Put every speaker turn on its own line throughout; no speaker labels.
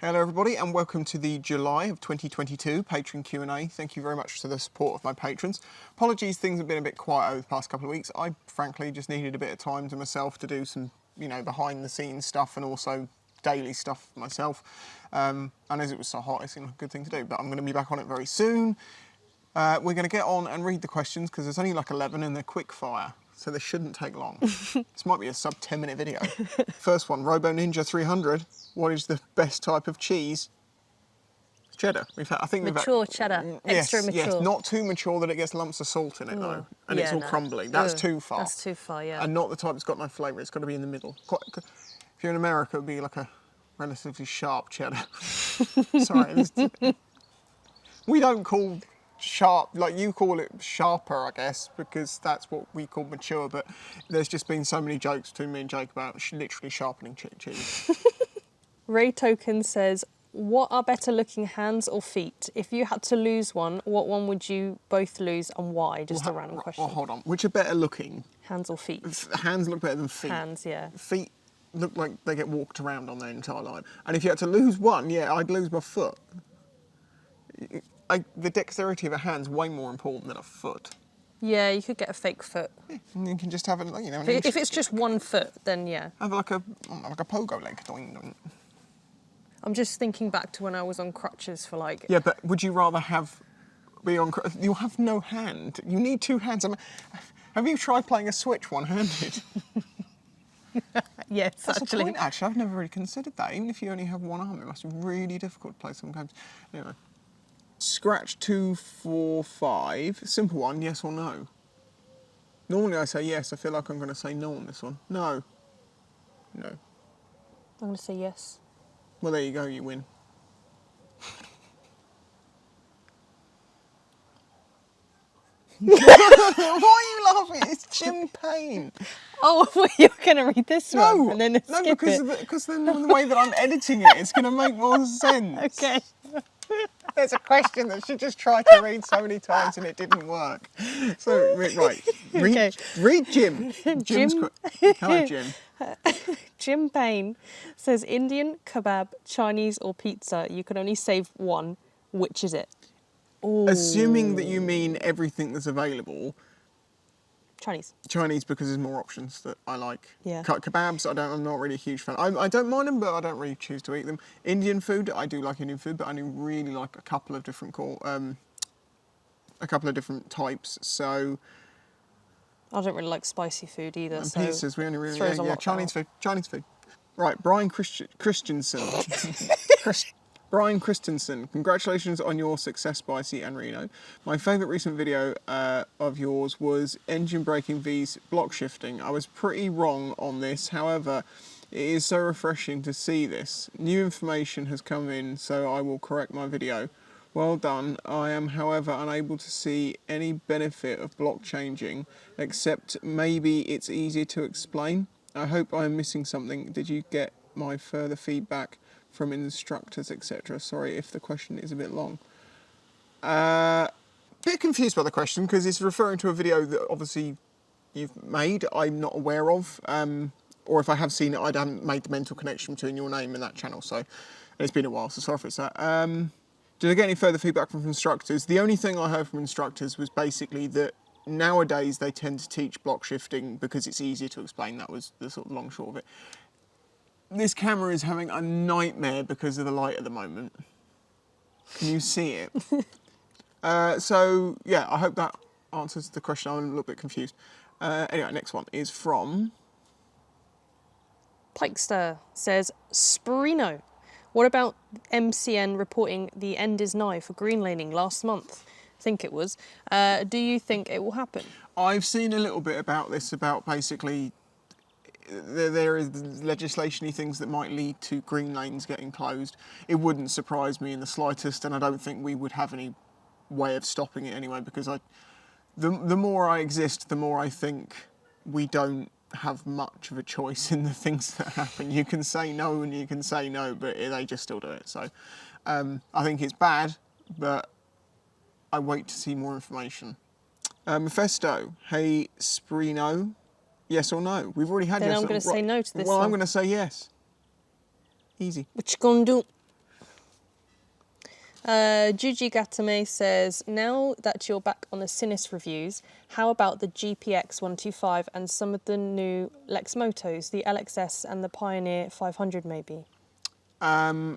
Hello everybody and welcome to the July of 2022 Patreon Q&A. Thank you very much for the support of my patrons. Apologies, things have been a bit quiet over the past couple of weeks. I frankly just needed a bit of time to myself to do some, behind the scenes stuff and also daily stuff myself. And as it was so hot, it seemed like a good thing to do, but I'm going to be back on it very soon. We're going to get on and read the questions because there's only like 11 and they're quick fire. So they shouldn't take long. This might be a sub 10 minute video. First one, Robo Ninja 300. What is the best type of cheese? Cheddar.
Mature cheddar. Extra mature. Yes,
not too mature that it gets lumps of salt in it though. And it's all crumbly. That's too far.
That's too far, yeah.
And not the type that's got no flavour. It's got to be in the middle. If you're in America, it would be like a relatively sharp cheddar. Sorry. We don't call sharp, like you call it sharper, I guess, because that's what we call mature, but there's just been so many jokes between me and Jake about literally sharpening cheese.
Ray Token says, what are better looking, hands or feet? If you had to lose one, what one would you both lose and why? Just a random question.
Oh, hold on. Which are better looking?
Hands or feet?
Hands look better than feet.
Hands, yeah.
Feet look like they get walked around on their entire life. And if you had to lose one, yeah, I'd lose my foot. The dexterity of a hand's way more important than a foot.
Yeah, you could get a fake foot.
Yeah, and you can just have
If it's just one foot, then yeah.
Have like a pogo leg. Doing.
I'm just thinking back to when I was on crutches for like...
Yeah, but would you rather be on... You'll have no hand. You need two hands. Have you tried playing a Switch one-handed?
Yes,
That's actually. Point, actually, I've never really considered that. Even if you only have one arm, it must be really difficult to play some games. Anyway. Scratch 245. Simple one, yes or no? Normally I say yes. I feel like I'm going to say no on this one. No. No.
I'm going to say yes.
Well, there you go. You win. Why are you laughing? It's Jim Payne.
Oh, well, you're going to read this one and then skip
because then the way that I'm editing it, it's going to make more sense.
Okay.
There's a question that she just tried to read so many times and it didn't work. So, right. Read Jim. Hello, Jim.
Jim Payne says, Indian, kebab, Chinese or pizza, you can only save one. Which is it? Ooh.
Assuming that you mean everything that's available.
Chinese.
Chinese because there's more options that I like.
Yeah.
Kebabs, I'm not really a huge fan. I don't mind them, but I don't really choose to eat them. Indian food, I do like Indian food, but I only really like a couple of different types. So
I don't really like spicy food either.
And
so
pizzas, we only really Chinese food. Right, Brian Christensen. Brian Christensen, congratulations on your success, Spicy and Reno. My favourite recent video of yours was engine braking vs block shifting. I was pretty wrong on this, however, it is so refreshing to see this. New information has come in, so I will correct my video. Well done. I am, however, unable to see any benefit of block changing, except maybe it's easier to explain. I hope I am missing something. Did you get my further feedback from instructors, etc.? Sorry if the question is a bit long. Bit confused by the question because it's referring to a video that obviously you've made, I'm not aware of, or if I have seen it, I haven't made the mental connection between your name and that channel, so it's been a while, so sorry for that. Did I get any further feedback from instructors? The only thing I heard from instructors was basically that nowadays they tend to teach block shifting because it's easier to explain. That was the sort of long short of it. This camera is having a nightmare because of the light at the moment. Can you see it? So, yeah, I hope that answers the question. I'm a little bit confused. Anyway, next one is from...
Pikester says, Sprino, what about MCN reporting the end is nigh for green laning last month? I think it was. Do you think it will happen?
I've seen a little bit about this, about basically... There is legislation-y things that might lead to green lanes getting closed. It wouldn't surprise me in the slightest, and I don't think we would have any way of stopping it anyway, because the more I exist, the more I think we don't have much of a choice in the things that happen. You can say no and you can say no, but they just still do it. So I think it's bad, but I wait to see more information. Mephisto, hey Sprino. Yes or no? We've already had
then
yes.
I'm going to say no to this
Well,
one.
I'm going to say yes. Easy.
What you going to do? Juji Gatame says, now that you're back on the Sinis reviews, how about the GPX 125 and some of the new Lex Motos, the LXS and the Pioneer 500 maybe?
I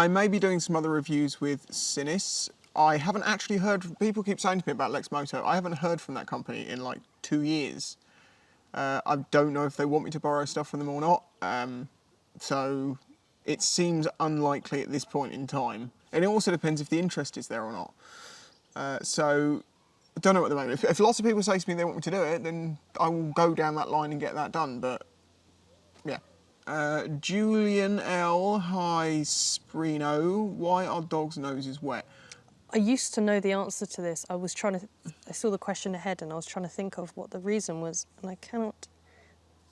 may be doing some other reviews with Sinis. I haven't actually heard, people keep saying to me about Lex Moto. I haven't heard from that company in like 2 years. I don't know if they want me to borrow stuff from them or not. So it seems unlikely at this point in time. And it also depends if the interest is there or not. So I don't know at the moment. If lots of people say to me they want me to do it, then I will go down that line and get that done. But yeah. Julian L. Hi, Sprino. Why are dogs' noses wet?
I used to know the answer to this. I saw the question ahead and I was trying to think of what the reason was, and I cannot.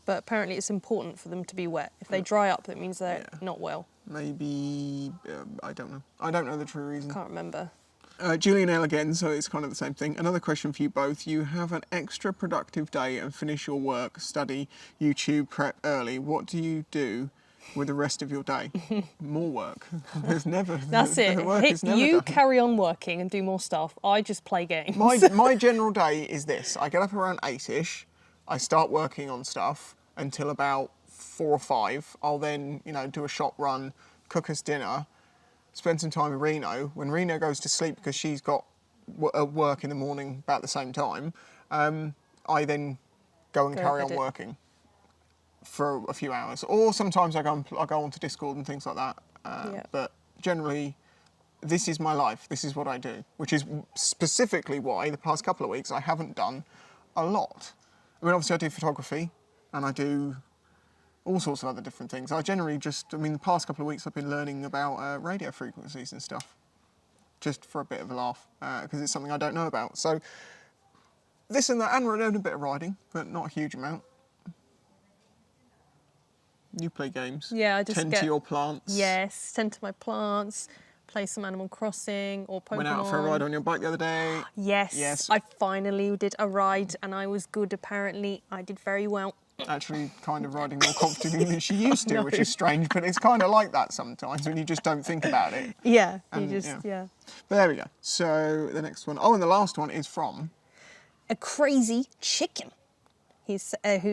But apparently it's important for them to be wet. If they dry up, that means they're not well.
Maybe, I don't know. I don't know the true reason.
Can't remember.
Julian L again, so it's kind of the same thing. Another question for you both. You have an extra productive day and finish your work, study, YouTube, prep early. What do you do with the rest of your day? More work. There's never...
That's it.
The work is never
You
done.
carry on working and do more stuff. I just play games.
My general day is this. I get up around 8ish. I start working on stuff until about 4 or 5. I'll then, do a shop run, cook us dinner, spend some time with Reno. When Reno goes to sleep because she's got work in the morning about the same time, I then go and carry on working for a few hours. Or sometimes I go onto Discord and things like that. But generally, this is my life. This is what I do, which is specifically why the past couple of weeks I haven't done a lot. I mean, obviously I do photography and I do all sorts of other different things. I generally the past couple of weeks I've been learning about radio frequencies and stuff, just for a bit of a laugh, because it's something I don't know about. So this and that, and we're doing a bit of riding, but not a huge amount. You play games.
Yeah, I just
tend to your plants.
Yes, tend to my plants. Play some Animal Crossing or Pokemon.
Went out for a ride on your bike the other day.
Yes. I finally did a ride and I was good apparently. I did very well.
Actually kind of riding more confidently than she used to, which is strange, but it's kind of like that sometimes when you just don't think about it.
Yeah,
And,
yeah.
But there we go. So the next one. Oh, and the last one is from...
A Crazy Chicken. Who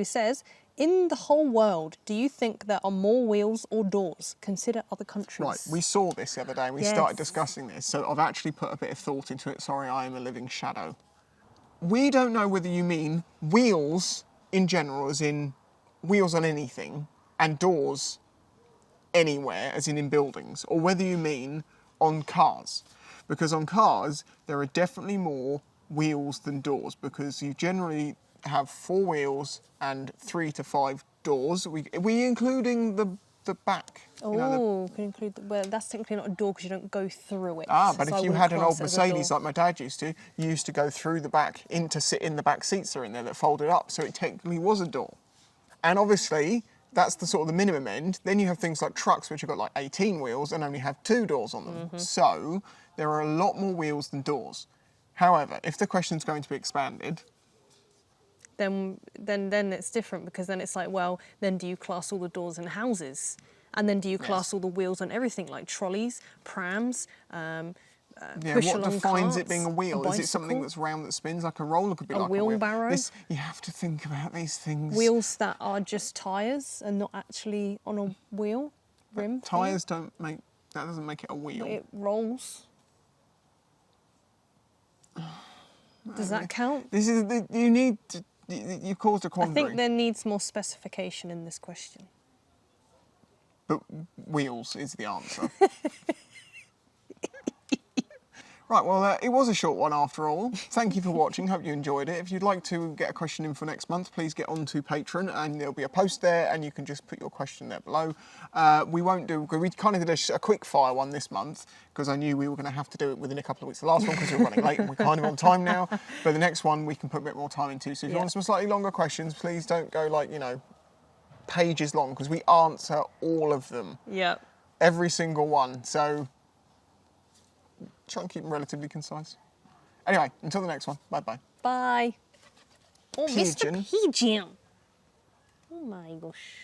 says, in the whole world, do you think there are more wheels or doors? Consider other countries.
Right, we saw this the other day and we started discussing this, so I've actually put a bit of thought into it. Sorry, I am a living shadow. We don't know whether you mean wheels in general, as in wheels on anything, and doors anywhere, as in buildings, or whether you mean on cars. Because on cars, there are definitely more wheels than doors, because you generally have 4 wheels and 3 to 5 doors. We including the back.
Oh, can include well, that's technically not a door because you don't go through it.
But if you had an old Mercedes like my dad used to, you used to go through the back to sit in the back seats are in there that folded up, so it technically was a door. And obviously, that's the sort of the minimum end. Then you have things like trucks, which have got like 18 wheels and only have 2 doors on them. Mm-hmm. So there are a lot more wheels than doors. However, if the question's going to be expanded,
then it's different, because then it's like, well, then do you class all the doors in houses? And then do you class all the wheels on everything, like trolleys, prams,
what defines
carts,
it being a wheel? Is it something that's round that spins? Like a roller could be like a
wheelbarrow?
You have to think about these things.
Wheels that are just tyres and not actually on a wheel, rim.
Tyres that doesn't make it a wheel.
It rolls. Does that count?
You've caused a quandary.
I think there needs more specification in this question.
But wheels is the answer. Right, well, it was a short one after all. Thank you for watching. Hope you enjoyed it. If you'd like to get a question in for next month, please get onto Patreon and there'll be a post there and you can just put your question there below. We kind of did a quick fire one this month because I knew we were going to have to do it within a couple of weeks. The last one because we were running late and we're kind of on time now. But the next one we can put a bit more time into. So if you want some slightly longer questions, please don't go like, pages long because we answer all of them.
Yeah.
Every single one. So try and keep them relatively concise. Anyway, until the next one. Bye-bye.
Bye. Oh,
Pigeon.
Mr. Pigeon. Oh my gosh.